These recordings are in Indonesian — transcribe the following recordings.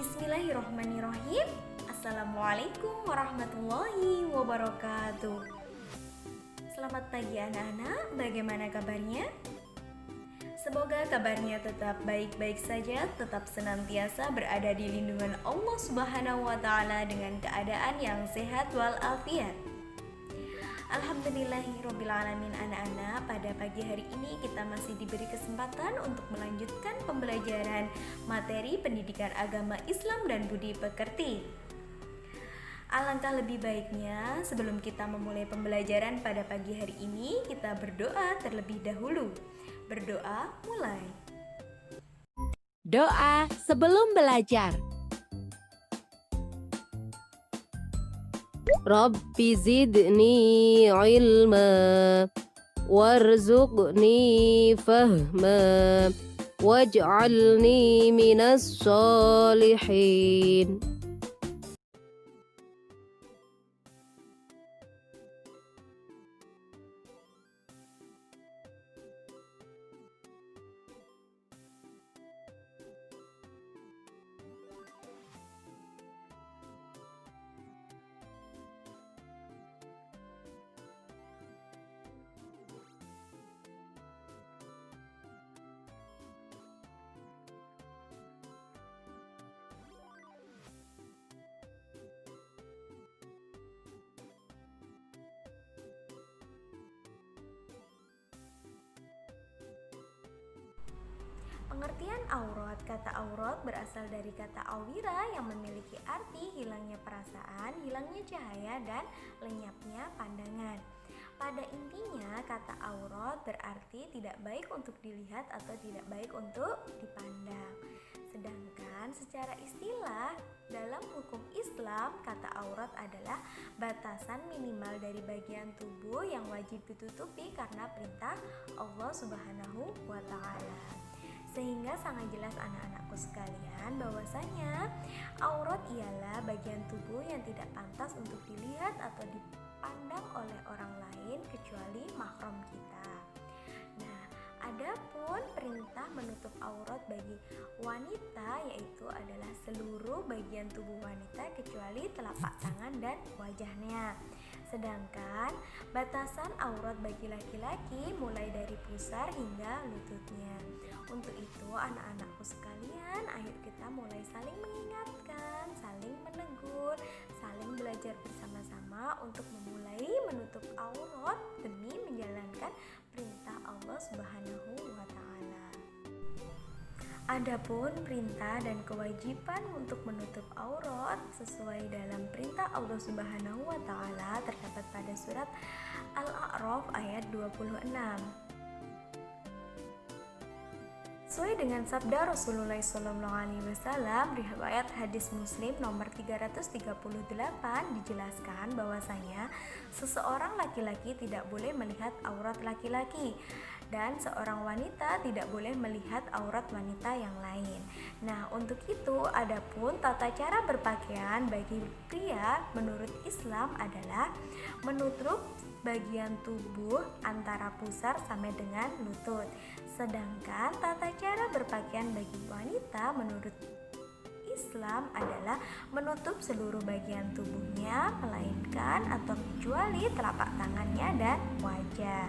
Bismillahirrohmanirrohim. Assalamualaikum warahmatullahi wabarakatuh. Selamat pagi anak-anak, bagaimana kabarnya? Semoga kabarnya tetap baik-baik saja, tetap senantiasa berada di lindungan Allah Subhanahu wa Ta'ala dengan keadaan yang sehat walafiat. Alhamdulillahirrabbilalamin anak-anak, pada pagi hari ini kita masih diberi kesempatan untuk melanjutkan pembelajaran materi pendidikan agama Islam dan budi pekerti. Alangkah lebih baiknya sebelum kita memulai pembelajaran pada pagi hari ini, kita berdoa terlebih dahulu. Berdoa mulai. Doa sebelum belajar. Rabbi zidni ilma warzuqni fahma waj'alni minas solihin. Pengertian aurat. Kata aurat berasal dari kata awira yang memiliki arti hilangnya perasaan, hilangnya cahaya, dan lenyapnya pandangan. Pada intinya, kata aurat berarti tidak baik untuk dilihat atau tidak baik untuk dipandang. Sedangkan secara istilah dalam hukum Islam, kata aurat adalah batasan minimal dari bagian tubuh yang wajib ditutupi karena perintah Allah Subhanahu wa Ta'ala. Sehingga sangat jelas anak-anakku sekalian bahwasanya aurat ialah bagian tubuh yang tidak pantas untuk dilihat atau dipandang oleh orang lain kecuali mahram kita. Nah, adapun perintah menutup aurat bagi wanita yaitu adalah seluruh bagian tubuh wanita kecuali telapak tangan dan wajahnya. Sedangkan batasan aurat bagi laki-laki mulai dari pusar hingga lututnya. Untuk itu anak-anakku sekalian, ayo kita mulai saling mengingatkan, saling menegur, saling belajar bersama-sama untuk memulai menutup aurat demi menjalankan perintah Allah Subhanahu wa Ta'ala. Adapun perintah dan kewajiban untuk menutup aurat sesuai dalam perintah Allah Subhanahu wa Ta'ala terdapat pada surat Al-A'raf ayat 26. Sesuai dengan sabda Rasulullah SAW, riwayat hadis Muslim nomor 338 dijelaskan bahwasanya seseorang laki-laki tidak boleh melihat aurat laki-laki dan seorang wanita tidak boleh melihat aurat wanita yang lain. Nah, untuk itu adapun tata cara berpakaian bagi pria menurut Islam adalah menutup bagian tubuh antara pusar sampai dengan lutut. Sedangkan tata cara berpakaian bagi wanita menurut Islam adalah menutup seluruh bagian tubuhnya melainkan atau kecuali telapak tangannya dan wajah.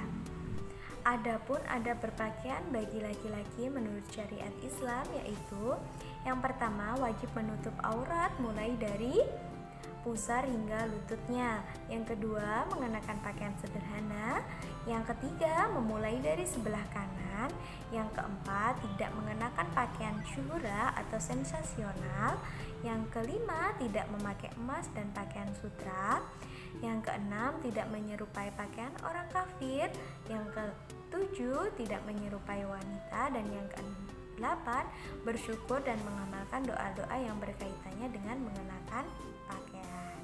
Adapun ada berpakaian bagi laki-laki menurut syariat Islam yaitu yang pertama wajib menutup aurat mulai dari pusar hingga lututnya. Yang kedua, mengenakan pakaian sederhana. Yang ketiga, memulai dari sebelah kanan. Yang keempat, tidak mengenakan pakaian syuhra atau sensasional. Yang kelima, tidak memakai emas dan pakaian sutra. Yang keenam, tidak menyerupai pakaian orang kafir. Yang ketujuh, tidak menyerupai wanita. Dan yang ke-8, bersyukur dan mengamalkan doa-doa yang berkaitannya dengan mengenakan pakaian.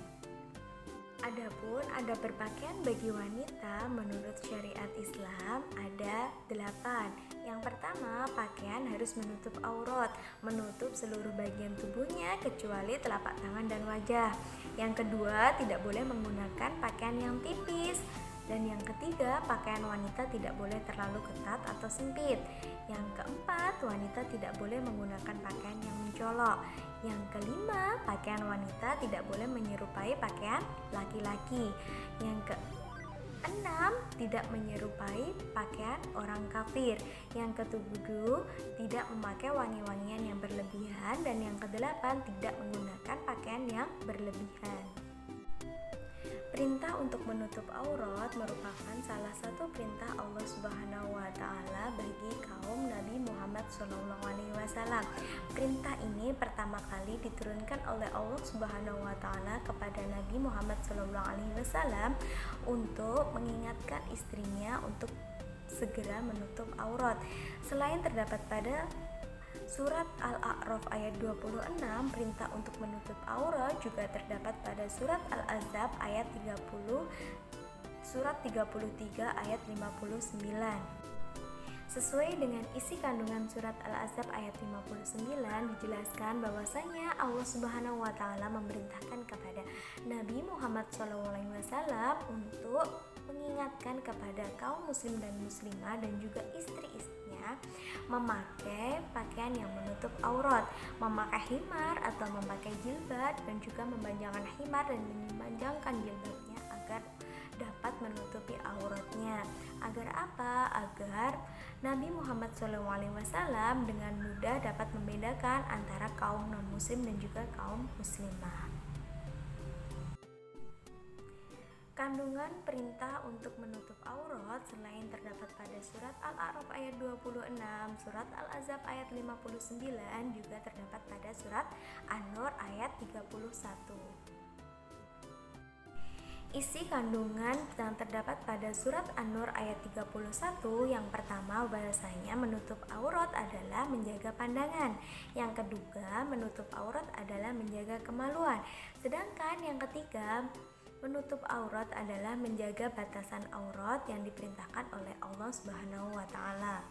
Adapun ada berpakaian bagi wanita menurut syariat Islam ada 8. Yang pertama, pakaian harus menutup aurat, menutup seluruh bagian tubuhnya kecuali telapak tangan dan wajah. Yang kedua, tidak boleh menggunakan pakaian yang tipis. Dan yang ketiga, pakaian wanita tidak boleh terlalu ketat atau sempit. Yang keempat, wanita tidak boleh menggunakan pakaian yang mencolok. Yang kelima, pakaian wanita tidak boleh menyerupai pakaian laki-laki. Yang keenam, tidak menyerupai pakaian orang kafir. Yang ketujuh, tidak memakai wangi-wangian yang berlebihan. Dan yang kedelapan, tidak menggunakan pakaian yang berlebihan. Perintah untuk menutup aurat merupakan salah satu perintah Allah Subhanahu wa taala bagi kaum Nabi Muhammad SAW. Perintah ini pertama kali diturunkan oleh Allah Subhanahu wa taala kepada Nabi Muhammad SAW untuk mengingatkan istrinya untuk segera menutup aurat. Selain terdapat pada Surat Al-A'raf ayat 26, perintah untuk menutup aurat juga terdapat pada surat Al-Ahzab ayat 30, surat 33 ayat 59. Sesuai dengan isi kandungan surat Al-Ahzab ayat 59, dijelaskan bahwasanya Allah Subhanahu wa taala memerintahkan kepada Nabi Muhammad SAW untuk mengingatkan kepada kaum muslim dan muslimah dan juga istri-istrinya memakai pakaian yang menutup aurat, memakai himar atau memakai jilbab, dan juga memanjangkan himar dan memanjangkan jilbabnya agar dapat menutupi auratnya. Agar apa? Agar Nabi Muhammad SAW dengan mudah dapat membedakan antara kaum non-muslim dan juga kaum muslimah. Kandungan perintah untuk menutup aurat selain terdapat pada surat Al-A'raf ayat 26, surat Al-Ahzab ayat 59, juga terdapat pada surat An-Nur ayat 31. Isi kandungan yang terdapat pada surat An-Nur ayat 31, yang pertama bahasanya menutup aurat adalah menjaga pandangan. Yang kedua, menutup aurat adalah menjaga kemaluan. Sedangkan yang ketiga, menutup aurat adalah menjaga batasan aurat yang diperintahkan oleh Allah Subhanahu wa taala.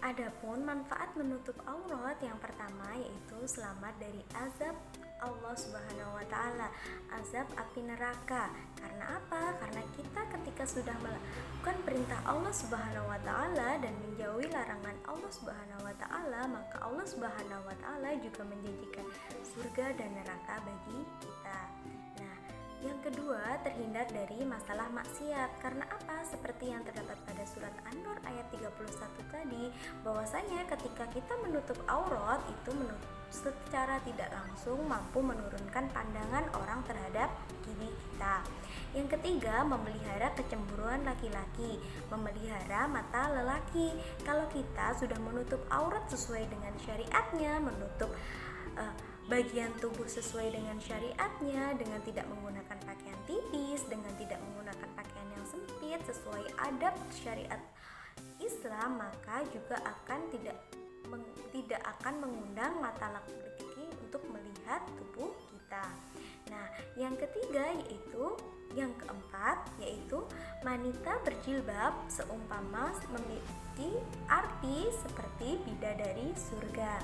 Adapun manfaat menutup aurat yang pertama yaitu selamat dari azab Allah Subhanahu wa taala, azab api neraka. Karena apa? Karena kita ketika sudah melakukan perintah Allah Subhanahu wa taala dan menjauhi larangan Allah Subhanahu wa taala, maka Allah Subhanahu wa taala juga menjanjikan surga dan neraka bagi kita. Nah, yang kedua, terhindar dari masalah maksiat. Karena apa? Seperti yang terdapat pada surat An-Nur ayat 31 tadi, bahwasanya ketika kita menutup aurat itu secara tidak langsung mampu menurunkan pandangan orang terhadap diri kita. Yang ketiga, memelihara kecemburuan laki-laki, memelihara mata lelaki. Kalau kita sudah menutup aurat sesuai dengan syariatnya, menutup bagian tubuh sesuai dengan syariatnya, dengan tidak menggunakan pakaian tipis, dengan tidak menggunakan pakaian yang sempit sesuai adab syariat Islam, maka juga akan tidak akan mengundang mata laki-laki untuk melihat tubuh kita. Nah, yang ketiga yang keempat yaitu wanita berjilbab seumpama memiliki arti seperti bidadari surga.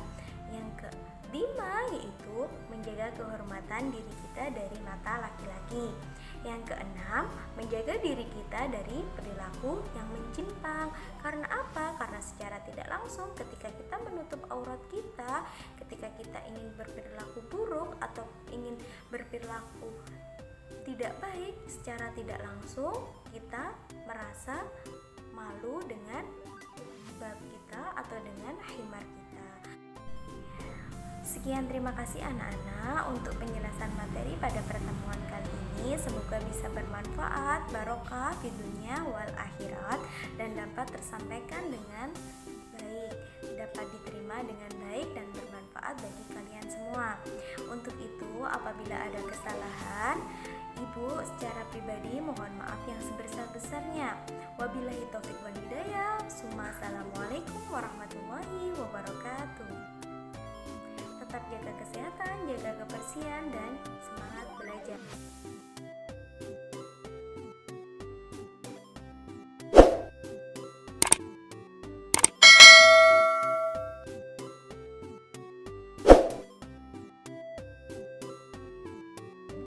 Yang kelima yaitu menjaga kehormatan diri kita dari mata laki-laki. Yang keenam, menjaga diri kita dari perilaku yang menyimpang. Karena apa? Karena secara tidak langsung ketika kita menutup aurat kita, ketika kita ingin berperilaku buruk atau ingin berperilaku tidak baik, secara tidak langsung kita merasa malu dengan jilbab kita atau dengan himar kita. Sekian, terima kasih anak-anak untuk penjelasan materi pada pertemuan kali ini. Semoga bisa bermanfaat, barokah di dunia wal akhirat, dan dapat tersampaikan dengan baik, dapat diterima dengan baik dan bermanfaat bagi kalian semua. Untuk itu, apabila ada kesalahan, Ibu secara pribadi mohon maaf yang sebesar-besarnya. Wabillahi taufik wal hidayah. Assalamualaikum warahmatullahi wabarakatuh. Tetap jaga kesehatan, jaga kebersihan, dan semangat belajar.